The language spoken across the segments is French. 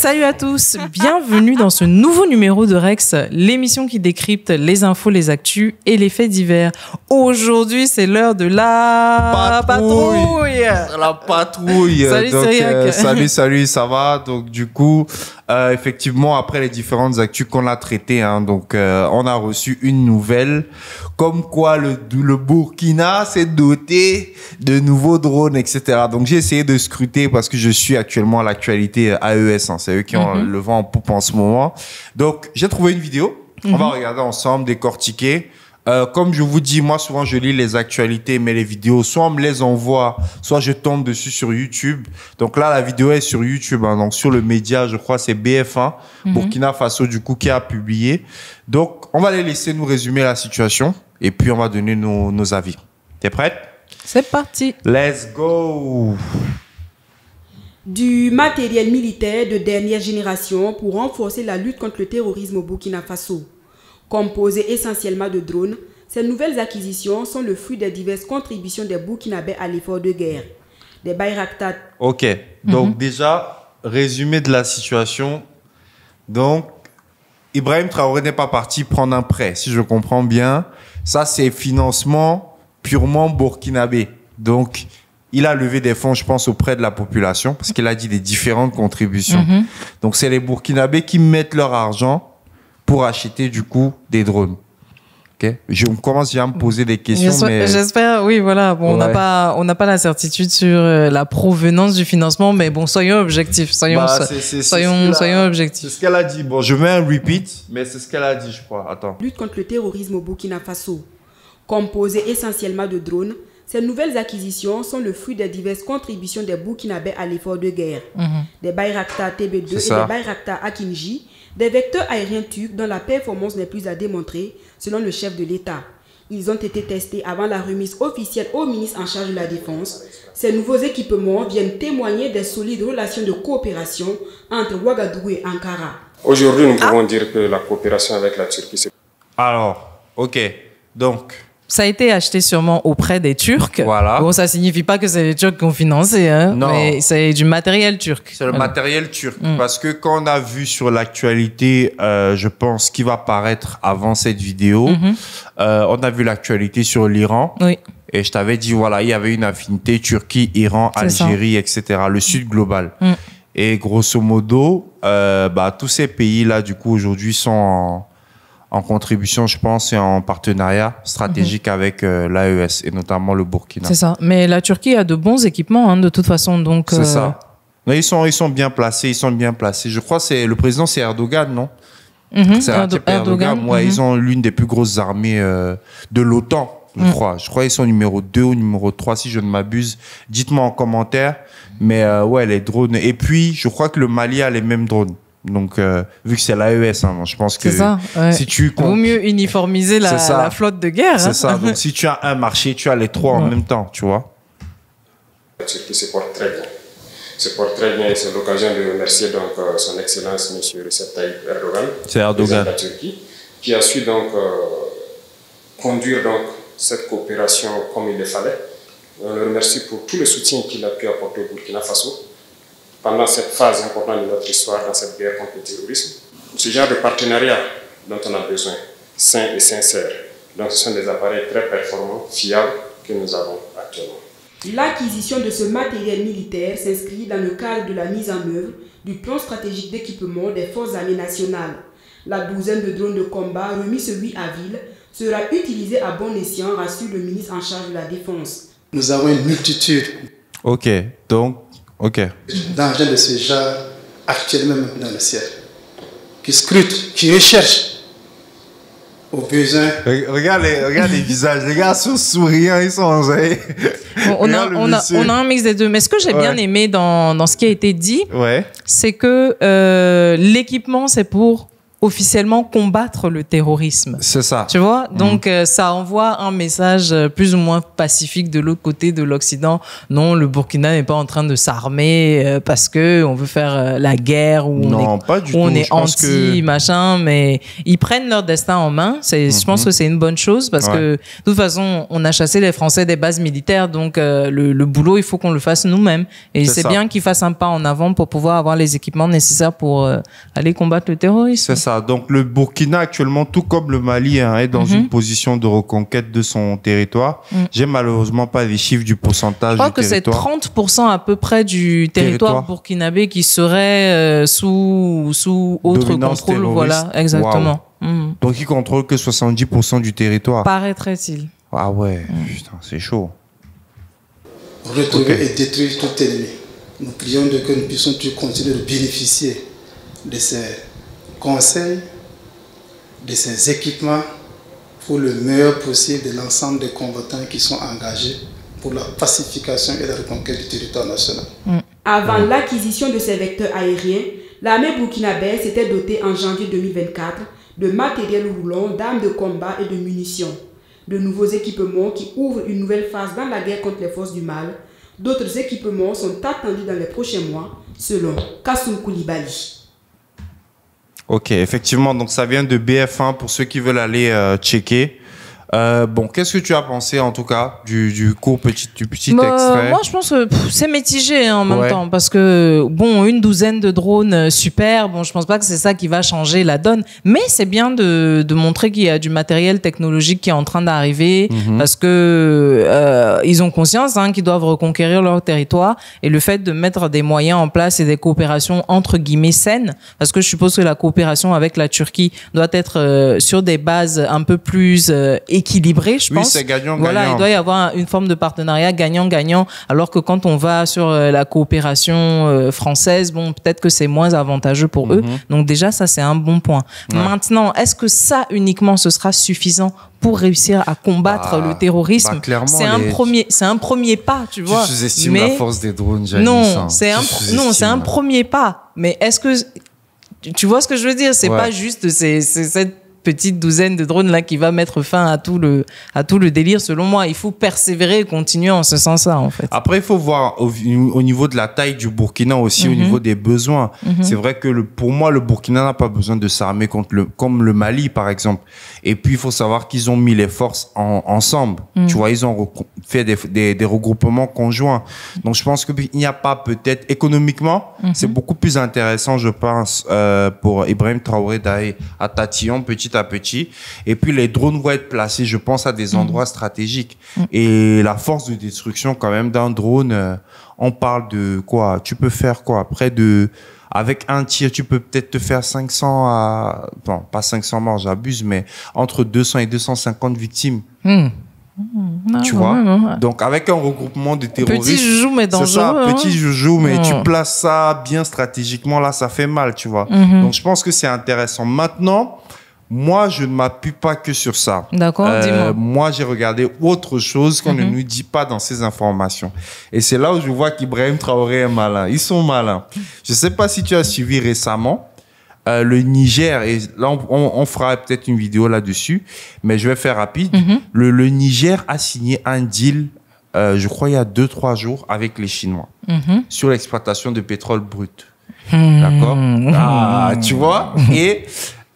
Salut à tous, bienvenue dans ce nouveau numéro de Rex, l'émission qui décrypte les infos, les actus et les faits divers. Aujourd'hui, c'est l'heure de la patrouille. La patrouille. Salut donc, Cyriac. Salut, ça va? Donc du coup, effectivement, après les différentes actus qu'on a traitées, on a reçu une nouvelle comme quoi le Burkina s'est doté de nouveaux drones, etc. Donc j'ai essayé de scruter parce que je suis actuellement à l'actualité AES, c'est eux qui ont le vent en poupe en ce moment. Donc j'ai trouvé une vidéo, on va regarder ensemble, décortiquer. Comme je vous dis, moi souvent je lis les actualités, mais les vidéos, soit on me les envoie, soit je tombe dessus sur YouTube. Donc là, la vidéo est sur YouTube, donc sur le média, je crois c'est BF1, Burkina Faso du coup qui a publié. Donc on va les laisser nous résumer la situation et puis on va donner nos avis. T'es prête? C'est parti. Let's go. Du matériel militaire de dernière génération pour renforcer la lutte contre le terrorisme au Burkina Faso. Composées essentiellement de drones, ces nouvelles acquisitions sont le fruit des diverses contributions des Burkinabés à l'effort de guerre. Des Bayraktar. Ok, donc déjà, résumé de la situation. Donc, Ibrahim Traoré n'est pas parti prendre un prêt, si je comprends bien. Ça, c'est financement purement burkinabé. Donc, il a levé des fonds, je pense, auprès de la population, parce qu'il a dit des différentes contributions. Donc, c'est les Burkinabés qui mettent leur argent pour acheter, du coup, des drones. Okay. On commence déjà à me poser des questions. J'espère, oui, voilà. Bon, ouais. on n'a pas la certitude sur la provenance du financement, mais bon, soyons objectifs. Soyons objectifs. C'est ce qu'elle a dit. Bon, je mets un repeat, mais c'est ce qu'elle a dit, je crois. Attends. Lutte contre le terrorisme au Burkina Faso. Composées essentiellement de drones, ces nouvelles acquisitions sont le fruit des diverses contributions des Burkinabés à l'effort de guerre. Des Bayraktar TB2 et des Bayraktar Akinji, des vecteurs aériens turcs dont la performance n'est plus à démontrer, selon le chef de l'État. Ils ont été testés avant la remise officielle au ministre en charge de la Défense. Ces nouveaux équipements viennent témoigner des solides relations de coopération entre Ouagadougou et Ankara. Aujourd'hui, nous pouvons dire que la coopération avec la Turquie, c'est... Alors, ok, donc... Ça a été acheté sûrement auprès des Turcs. Voilà. Bon, ça signifie pas que c'est les Turcs qui ont financé, hein. Non. Mais c'est du matériel turc. C'est le matériel turc. Parce que quand on a vu sur l'actualité, je pense, qui va paraître avant cette vidéo, on a vu l'actualité sur l'Iran. Oui. Et je t'avais dit, voilà, il y avait une affinité Turquie, Iran, Algérie, etc. Le sud global. Et grosso modo, tous ces pays-là, du coup, aujourd'hui, sont en contribution, je pense, et en partenariat stratégique avec l'AES et notamment le Burkina. C'est ça. Mais la Turquie a de bons équipements, de toute façon. Donc, c'est ça. Mais ils sont bien placés, Je crois que le président, c'est Erdogan, non? C'est Erdogan. Ouais, ils ont l'une des plus grosses armées de l'OTAN, je crois. Je crois qu'ils sont numéro 2 ou numéro 3, si je ne m'abuse. Dites-moi en commentaire. Mais ouais, les drones. Et puis, je crois que le Mali a les mêmes drones. Donc, vu que c'est l'AES, je pense que ça, ouais. si tu... Vaut mieux uniformiser la flotte de guerre. C'est ça. Donc, si tu as un marché, tu as les trois en même temps, tu vois. La Turquie se porte très bien. Se porte très bien et c'est l'occasion de remercier donc son Excellence, M. Recep Tayyip Erdogan, c'est Erdogan, président de la Turquie, qui a su donc conduire donc cette coopération comme il le fallait. On le remercie pour tout le soutien qu'il a pu apporter au Burkina Faso pendant cette phase importante de notre histoire dans cette guerre contre le terrorisme. Ce genre de partenariat dont on a besoin, sain et sincère. Donc ce sont des appareils très performants, fiables que nous avons actuellement. L'acquisition de ce matériel militaire s'inscrit dans le cadre de la mise en œuvre du plan stratégique d'équipement des forces armées nationales. La douzaine de drones de combat remis ce 8 avril sera utilisée à bon escient, rassure le ministre en charge de la Défense. Nous avons une multitude d'engins de ce genre actuellement même dans le ciel, qui scrutent, qui recherchent aux besoins. Regarde les visages, les gars sont souriants, ils sont enjaillés. On a un mix des deux. Mais ce que j'ai bien aimé dans ce qui a été dit, c'est que l'équipement, c'est pour officiellement combattre le terrorisme. C'est ça. Tu vois? Donc, ça envoie un message plus ou moins pacifique de l'autre côté de l'Occident. Non, le Burkina n'est pas en train de s'armer parce que on veut faire la guerre ou on est anti, machin, mais ils prennent leur destin en main. Je pense que c'est une bonne chose parce que, de toute façon, on a chassé les Français des bases militaires, donc le boulot, il faut qu'on le fasse nous-mêmes. Et c'est bien qu'ils fassent un pas en avant pour pouvoir avoir les équipements nécessaires pour aller combattre le terrorisme. C'est ça. Donc, le Burkina, actuellement, tout comme le Mali, est dans une position de reconquête de son territoire. J'ai malheureusement pas les chiffres du pourcentage du territoire. Je crois que c'est 30% à peu près du territoire burkinabé qui serait sous autre contrôle. Voilà, exactement. Wow. Donc, il contrôle que 70% du territoire. Paraîtrait-il. Ah ouais, putain, c'est chaud. Retrouver et détruire tout ennemi. Nous prions de que nous puissions continuer de bénéficier de ces conseils, de ces équipements pour le meilleur possible de l'ensemble des combattants qui sont engagés pour la pacification et la reconquête du territoire national. Avant l'acquisition de ces vecteurs aériens, l'armée burkinabé s'était dotée en janvier 2024 de matériel roulant, d'armes de combat et de munitions. De nouveaux équipements qui ouvrent une nouvelle phase dans la guerre contre les forces du mal. D'autres équipements sont attendus dans les prochains mois, selon Kassoum Koulibaly. Ok, effectivement, donc ça vient de BF1 pour ceux qui veulent aller checker. Bon, qu'est-ce que tu as pensé en tout cas du petit extrait? Moi, je pense que c'est mitigé en même temps parce que bon, une douzaine de drones super. Bon, je pense pas que c'est ça qui va changer la donne, mais c'est bien de montrer qu'il y a du matériel technologique qui est en train d'arriver parce que ils ont conscience qu'ils doivent reconquérir leur territoire et le fait de mettre des moyens en place et des coopérations entre guillemets saines, parce que je suppose que la coopération avec la Turquie doit être sur des bases un peu plus équilibré, je pense. Oui, c'est gagnant-gagnant. Voilà, il doit y avoir une forme de partenariat gagnant-gagnant, alors que quand on va sur la coopération française, bon, peut-être que c'est moins avantageux pour eux. Donc déjà, ça, c'est un bon point. Maintenant, est-ce que ça uniquement, ce sera suffisant pour réussir à combattre le terrorisme? C'est un premier pas, tu vois. Tu sous-estimes la force des drones, Janice. Non, c'est un premier pas. Mais est-ce que tu vois ce que je veux dire? C'est pas juste cette petite douzaine de drones là qui va mettre fin à tout le délire. Selon moi, il faut persévérer et continuer en ce sens-là, en fait. Après, il faut voir au niveau de la taille du Burkina aussi, au niveau des besoins. C'est vrai que pour moi, le Burkina n'a pas besoin de s'armer comme le Mali, par exemple. Et puis, il faut savoir qu'ils ont mis les forces ensemble. Tu vois, ils ont fait des regroupements conjoints. Donc, je pense qu'il n'y a pas peut-être économiquement, c'est beaucoup plus intéressant, je pense, pour Ibrahim Traoré d'aller à Tatillon petit à petit. Et puis, les drones vont être placés, je pense, à des endroits stratégiques. Et la force de destruction, quand même, d'un drone, on parle de quoi? Tu peux faire quoi? Avec un tir, tu peux peut-être te faire 500 à... Bon, pas 500 morts, j'abuse, mais entre 200 et 250 victimes. Tu vois? Donc, avec un regroupement de terroristes... Petit joujou, mais dangereux. C'est ça, petit joujou, mais tu places ça bien stratégiquement, là, ça fait mal, tu vois. Donc, je pense que c'est intéressant. Maintenant, moi, je ne m'appuie pas que sur ça. D'accord, dis-moi. Moi, j'ai regardé autre chose qu'on ne nous dit pas dans ces informations. Et c'est là où je vois qu'Ibrahim Traoré est malin. Ils sont malins. Je ne sais pas si tu as suivi récemment le Niger, et là, on fera peut-être une vidéo là-dessus, mais je vais faire rapide. Le Niger a signé un deal, je crois, il y a 2-3 jours avec les Chinois sur l'exploitation de pétrole brut. D'accord? Ah, tu vois? Et...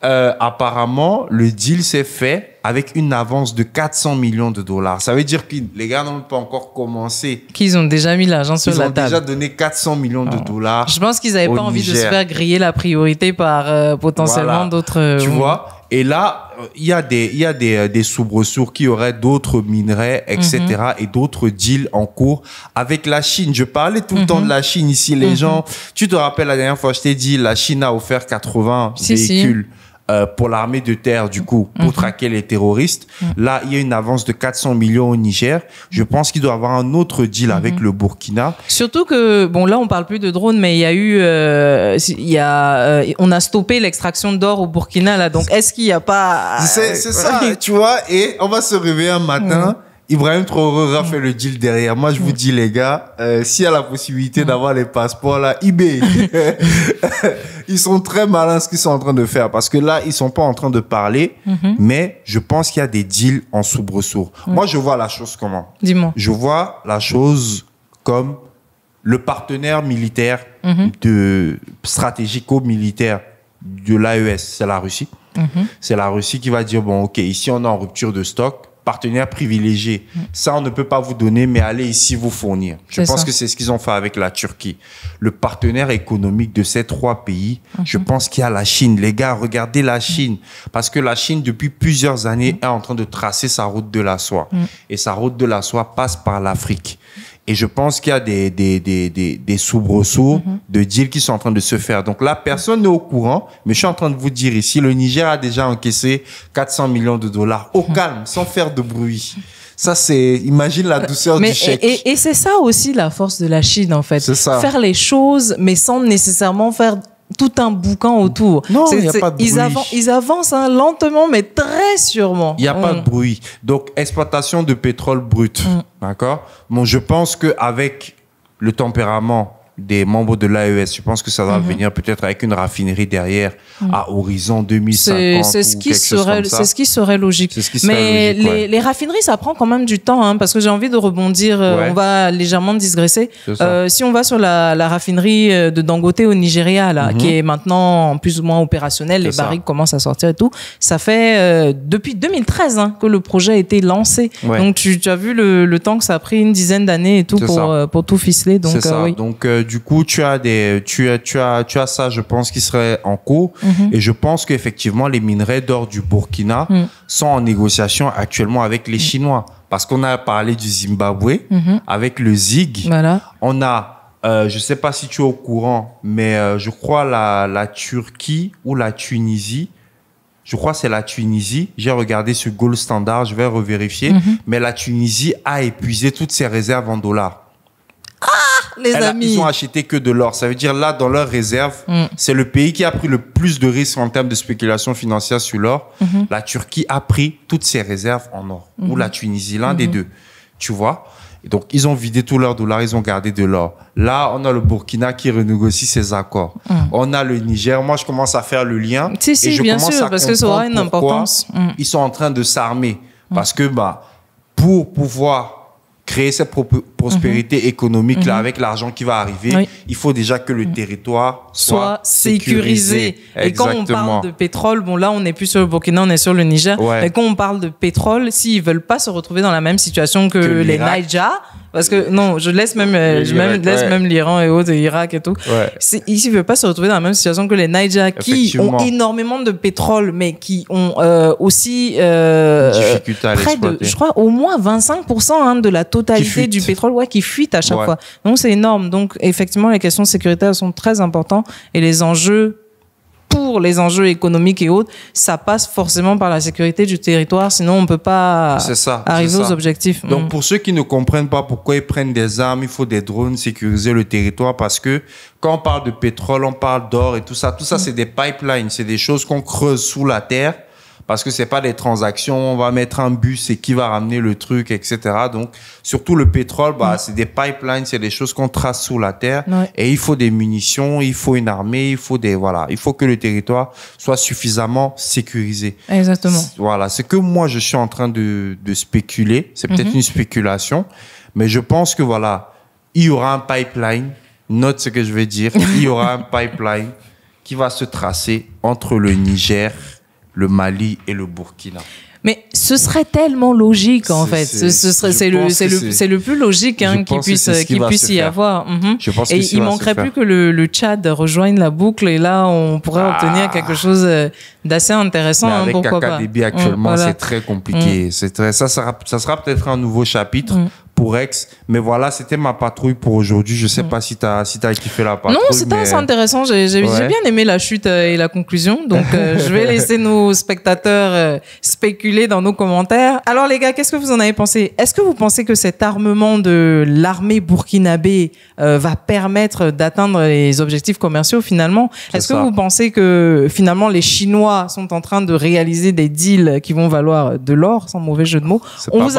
apparemment, le deal s'est fait avec une avance de 400 millions de dollars. Ça veut dire que les gars n'ont pas encore commencé. Qu'ils ont déjà mis l'argent sur la table. Ils ont déjà donné 400 millions de dollars. Je pense qu'ils n'avaient pas envie de se faire griller la priorité par potentiellement d'autres... Tu vois? Et là, il y a des soubresauts qui auraient d'autres minerais, etc. et d'autres deals en cours avec la Chine. Je parlais tout le temps de la Chine ici. Les gens, tu te rappelles la dernière fois, je t'ai dit, la Chine a offert 80 véhicules. Pour l'armée de terre, du coup, pour traquer les terroristes. Là, il y a une avance de 400 millions au Niger. Je pense qu'il doit y avoir un autre deal avec le Burkina. Surtout que, bon, là, on parle plus de drones, mais il y a eu, on a stoppé l'extraction d'or au Burkina, là. Donc, est-ce qu'il n'y a pas... C'est ça, tu vois. Et on va se réveiller un matin. Ibrahim Traoré a fait le deal derrière. Moi, je vous dis, les gars, s'il y a la possibilité d'avoir les passeports, là, eBay, ils sont très malins ce qu'ils sont en train de faire. Parce que là, ils sont pas en train de parler, mais je pense qu'il y a des deals en soubresaut. Moi, je vois la chose comment? Dis-moi. Je vois la chose comme le partenaire militaire stratégico-militaire de l'AES, c'est la Russie. C'est la Russie qui va dire, bon, OK, ici, on est en rupture de stock. Partenaire privilégié. Ça, on ne peut pas vous donner, mais allez ici vous fournir. Je pense que c'est ce qu'ils ont fait avec la Turquie. Le partenaire économique de ces 3 pays, je pense qu'il y a la Chine. Les gars, regardez la Chine. Parce que la Chine, depuis plusieurs années, est en train de tracer sa route de la soie. Et sa route de la soie passe par l'Afrique. Et je pense qu'il y a des soubresauts de deals qui sont en train de se faire. Donc là, personne n'est au courant, mais je suis en train de vous dire ici, le Niger a déjà encaissé 400 millions de dollars au calme, sans faire de bruit. Ça, imagine la douceur du chèque. Et c'est ça aussi la force de la Chine, en fait. C'est ça. Faire les choses, mais sans nécessairement faire tout un boucan autour. Non, il n'y a pas de bruit. Ils avancent lentement, mais très sûrement. Il n'y a pas de bruit. Donc, exploitation de pétrole brut. D'accord? Bon, je pense qu'avec le tempérament des membres de l'AES, je pense que ça va venir peut-être avec une raffinerie derrière à horizon 2050 c'est ce qui serait logique. Mais les raffineries, ça prend quand même du temps, hein, parce que j'ai envie de rebondir. On va légèrement digresser. Si on va sur la raffinerie de Dangote au Nigeria, là, qui est maintenant plus ou moins opérationnelle, les barriques commencent à sortir et tout. Ça fait depuis 2013 que le projet a été lancé. Donc tu as vu le temps que ça a pris, une dizaine d'années et tout pour tout ficeler. Donc c'est ça. Donc du coup, tu as ça, je pense, qui serait en cours. Et je pense qu'effectivement, les minerais d'or du Burkina sont en négociation actuellement avec les Chinois. Parce qu'on a parlé du Zimbabwe avec le ZIG. Voilà. On a, je sais pas si tu es au courant, mais je crois la Turquie ou la Tunisie. Je crois que c'est la Tunisie. J'ai regardé sur Gold Standard, je vais revérifier. Mais la Tunisie a épuisé toutes ses réserves en dollars. Les amis. Ils ont acheté que de l'or. Ça veut dire là, dans leurs réserves, c'est le pays qui a pris le plus de risques en termes de spéculation financière sur l'or. La Turquie a pris toutes ses réserves en or. Ou la Tunisie, l'un des deux. Tu vois? Et donc, ils ont vidé tous leurs dollars, ils ont gardé de l'or. Là, on a le Burkina qui renégocie ses accords. On a le Niger. Moi, je commence à faire le lien. Si, bien sûr, parce que ça aura une importance. Ils sont en train de s'armer. Parce que, pour pouvoir créer cette prospérité économique là avec l'argent qui va arriver, il faut déjà que le territoire soit sécurisé. Et quand on parle de pétrole, bon là on n'est plus sur le Burkina, on est sur le Niger. Mais quand on parle de pétrole, s'ils veulent pas se retrouver dans la même situation que les Niger, parce que non, je laisse même l'Iran et autres, l'Irak et tout. Ils ne veulent pas se retrouver dans la même situation que les Niger qui ont énormément de pétrole, mais qui ont aussi difficulté à près de, je crois, au moins 25% de la totalité du pétrole qui fuite à chaque fois. Donc c'est énorme. Donc effectivement, les questions sécuritaires sont très importantes et les enjeux pour les enjeux économiques et autres, ça passe forcément par la sécurité du territoire, sinon on ne peut pas arriver aux objectifs. Donc pour ceux qui ne comprennent pas pourquoi ils prennent des armes, il faut des drones, sécuriser le territoire, parce que quand on parle de pétrole, on parle d'or et tout ça c'est des pipelines, c'est des choses qu'on creuse sous la terre, parce que c'est pas des transactions, on va mettre un bus et qui va ramener le truc, etc. Donc, surtout le pétrole, c'est des pipelines, c'est des choses qu'on trace sous la terre. Et il faut des munitions, il faut une armée, il faut que le territoire soit suffisamment sécurisé. Exactement. Voilà. Ce que moi, je suis en train de spéculer, c'est peut-être une spéculation, mais je pense que il y aura un pipeline, note ce que je vais dire, il y aura un pipeline qui va se tracer entre le Niger, le Mali et le Burkina. Mais ce serait tellement logique en fait. C'est le plus logique qu'il puisse y avoir. Et il manquerait plus que le Tchad rejoigne la boucle et là on pourrait obtenir quelque chose d'assez intéressant. Mais avec pourquoi Kaka pas. Déby actuellement, c'est très compliqué. Ça sera peut-être un nouveau chapitre pour Aix. Mais voilà, c'était ma patrouille pour aujourd'hui. Je sais pas si t'as kiffé la patrouille. Non, c'était assez intéressant. J'ai bien aimé la chute et la conclusion. Donc, je vais laisser nos spectateurs spéculer dans nos commentaires. Alors, les gars, qu'est-ce que vous en avez pensé? Est-ce que vous pensez que cet armement de l'armée burkinabé va permettre d'atteindre les objectifs commerciaux finalement? Est-ce que vous pensez que finalement les Chinois sont en train de réaliser des deals qui vont valoir de l'or, sans mauvais jeu de mots? On vous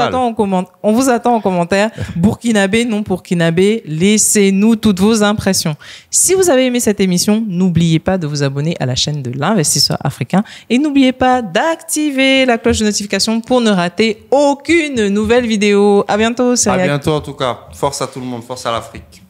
attend en commentaire. Burkinabé, non burkinabé, laissez-nous toutes vos impressions. Si vous avez aimé cette émission, n'oubliez pas de vous abonner à la chaîne de l'Investisseur Africain et n'oubliez pas d'activer la cloche de notification pour ne rater aucune nouvelle vidéo. À bientôt, À bientôt en tout cas. Force à tout le monde, force à l'Afrique.